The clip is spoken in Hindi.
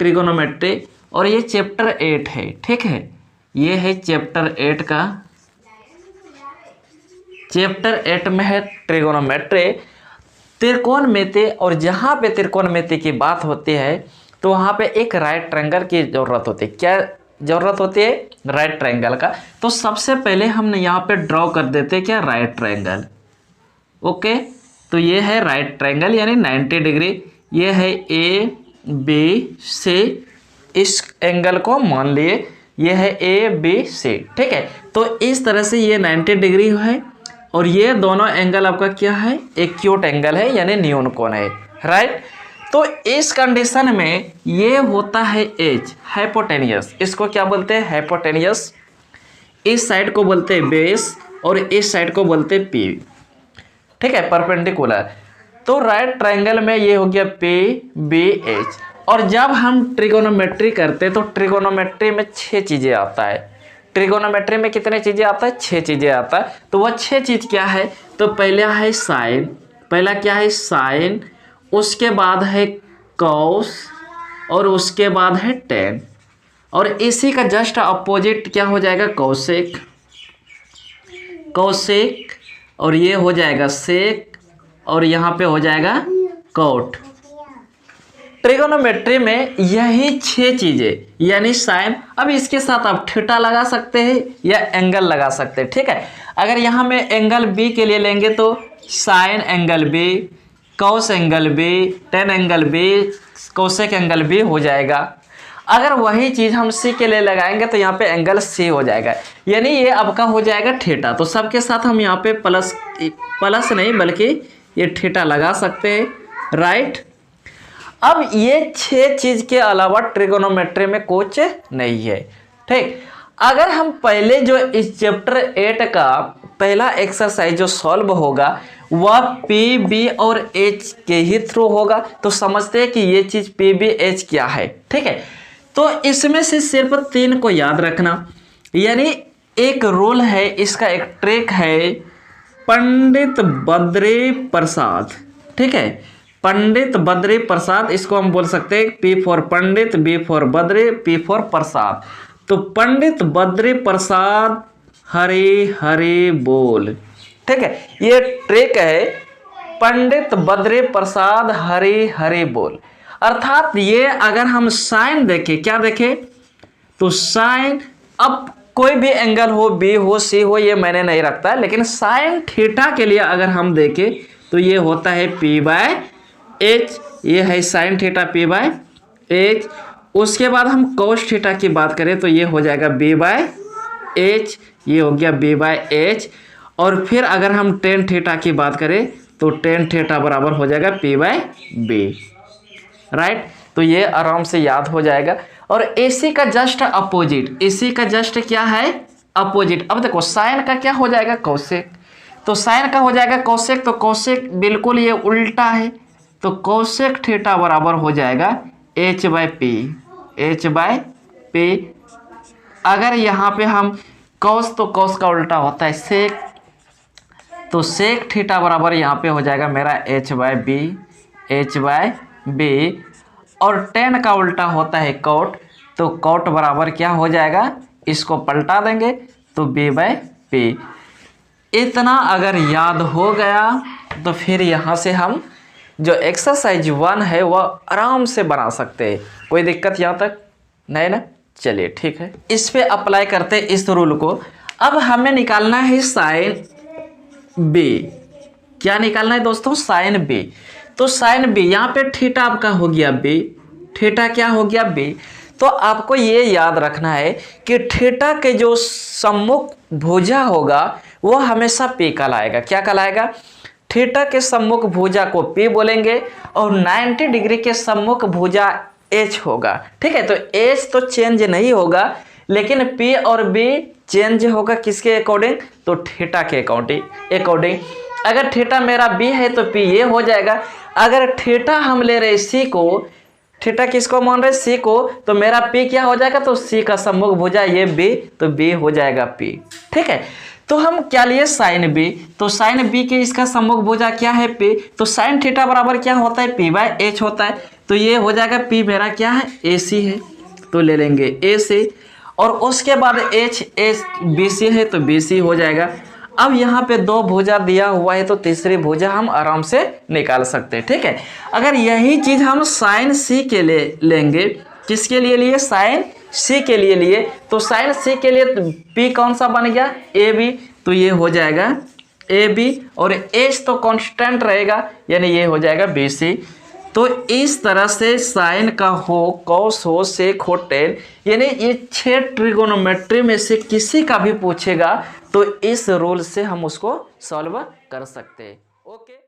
ट्रिगोनोमेट्री और ये चैप्टर 8 है, ठीक है। ये है चैप्टर 8 का, चैप्टर 8 में है ट्रिगोनोमेट्री, त्रिकोणमिति। और जहाँ पे त्रिकोणमिति की बात होती है तो वहाँ पे एक राइट ट्रायंगल की ज़रूरत होती है। क्या ज़रूरत होती है? राइट ट्रायंगल का। तो सबसे पहले हम यहाँ पे ड्रॉ कर देते हैं क्या? Right triangle. ओके, तो ये है राइट ट्रायंगल यानी 90 डिग्री। ये है ए बी सी, इस एंगल को मान लिए ये है ए बी सी, ठीक है। तो इस तरह से ये 90 डिग्री है और ये दोनों एंगल आपका क्या है? एक्यूट एंगल है यानी न्यून कोण है, राइट। तो इस कंडीशन में ये होता है एज, हाइपोटेनियस। इसको क्या बोलते हैं? हाइपोटेनियस। इस साइड को बोलते हैं बेस और इस साइड को बोलते हैं पी, ठीक है, परपेंडिकुलर। तो राइट ट्रायंगल में ये हो गया पी बी एच। और जब हम ट्रिगोनोमेट्री करते हैं तो ट्रिगोनोमेट्री में 6 चीज़ें आता है। ट्रिगोनोमेट्री में कितने चीज़ें आता है? 6 चीज़ें आता है। तो वह 6 चीज़ क्या है? तो पहला है साइन, पहला क्या है? साइन। उसके बाद है कॉस और उसके बाद है टेन। और इसी का जस्ट अपोजिट क्या हो जाएगा? Cosec, cosec. और ये हो जाएगा सेक और यहाँ पे हो जाएगा कॉट। ट्रिगोनोमेट्री में यही 6 चीज़ें यानी साइन। अब इसके साथ आप थीटा लगा सकते हैं या एंगल लगा सकते हैं, ठीक है। अगर यहाँ में एंगल बी के लिए लेंगे तो sine angle B, cos angle B, tan angle B, cosec angle B हो जाएगा। अगर वही चीज़ हम सी के लिए लगाएंगे तो यहाँ पे एंगल सी हो जाएगा यानी ये आपका हो जाएगा थीटा। तो सबके साथ हम यहाँ पे प्लस नहीं बल्कि ये थीटा लगा सकते हैं, राइट। अब ये 6 चीज़ के अलावा ट्रिगोनोमेट्री में कुछ नहीं है, ठीक। अगर हम पहले जो इस चैप्टर 8 का पहला एक्सरसाइज जो सॉल्व होगा वह पी बी और एच के ही थ्रू होगा, तो समझते हैं कि ये चीज़ पी बी एच क्या है, ठीक है। तो इसमें से सिर्फ 3 को याद रखना, यानी एक रूल है, इसका एक ट्रिक है, पंडित बद्री प्रसाद, ठीक है। पंडित बद्री प्रसाद, इसको हम बोल सकते हैं P for Pandit, B for Badri, P for Prasad. तो पंडित बद्री प्रसाद हरि हरि बोल, ठीक है। ये ट्रिक है, पंडित बद्री प्रसाद हरि हरि बोल। अर्थात ये अगर हम साइन देखें, क्या देखें? तो साइन, अब कोई भी एंगल हो, बी हो सी हो, ये मैंने नहीं रखता, लेकिन साइन थीटा के लिए अगर हम देखें तो ये होता है पी बाय एच। ये है sine theta P by H. उसके बाद हम कोस थीटा की बात करें तो ये हो जाएगा बी बाय एच, ये हो गया बी बाय एच। और फिर अगर हम टेन थीटा की बात करें तो टेन थीटा बराबर हो जाएगा पी बाय बी, राइट। तो ये आराम से याद हो जाएगा। और इसी का जस्ट अपोजिट, इसी का जस्ट क्या है? अपोजिट। अब देखो साइन का क्या हो जाएगा? कोसेक। तो साइन का हो जाएगा कोसेक, तो कोसेक बिल्कुल ये उल्टा है, तो कोसेक थीटा बराबर हो जाएगा H by P, H by P. अगर यहाँ पे हम कॉस, तो कॉस का उल्टा होता है सेक, तो सेक थीटा बराबर यहाँ पे हो जाएगा मेरा H by B, H by B. और टेन का उल्टा होता है कॉट, तो कॉट बराबर क्या हो जाएगा? इसको पलटा देंगे तो बी बाय पी। इतना अगर याद हो गया तो फिर यहाँ से हम जो एक्सरसाइज 1 है वह आराम से बना सकते हैं। कोई दिक्कत यहाँ तक नहीं ना? चलिए ठीक है, इस पे अप्लाई करते इस रूल को। अब हमें निकालना है साइन बी। क्या निकालना है दोस्तों? Sine B. तो साइन बी, यहाँ पे थीटा आपका हो गया बी, थीटा क्या हो गया बी। तो आपको ये याद रखना है कि थीटा के जो सम्मुख भुजा होगा वो हमेशा पी कहलाएगा। क्या कहलाएगा? थीटा के सम्मुख भुजा को पी बोलेंगे और 90 डिग्री के सम्मुख भुजा एच होगा, ठीक है। तो एच तो चेंज नहीं होगा, लेकिन पी और बी चेंज होगा किसके अकॉर्डिंग? तो थीटा के अकॉर्डिंग। अगर थीटा मेरा बी है तो पी ये हो जाएगा। अगर थीटा हम ले रहे सी को, थीटा किसको मान रहे? सी को, तो मेरा पी क्या हो जाएगा? तो सी का सम्मुख भुजा ये बी, तो बी हो जाएगा पी, ठीक है। तो हम क्या लिए? Sine B. तो साइन बी के इसका सम्मुख भुजा क्या है? पी। तो साइन थीटा बराबर क्या होता है? पी बाय एच होता है। तो ये हो जाएगा पी मेरा क्या है ए सी है, तो ले लेंगे ए सी, और उसके बाद एच एच बी सी है तो बी सी हो जाएगा। अब यहाँ पे दो भुजा दिया हुआ है तो तीसरी भुजा हम आराम से निकाल सकते हैं, ठीक है। अगर यही चीज हम साइन सी के लिए लेंगे, किसके लिए लिए, साइन सी के लिए लिए, तो साइन सी के लिए पी कौन सा बन गया, ए बी, तो ये हो जाएगा ए बी, और एच तो कांस्टेंट रहेगा यानी ये हो जाएगा बी सी। तो इस तरह से साइन का हो, कॉस हो, सेक हो, टेन, यानी ये 6 ट्रिगोनोमेट्री में से किसी का भी पूछेगा तो इस रूल से हम उसको सॉल्व कर सकते हैं। ओके।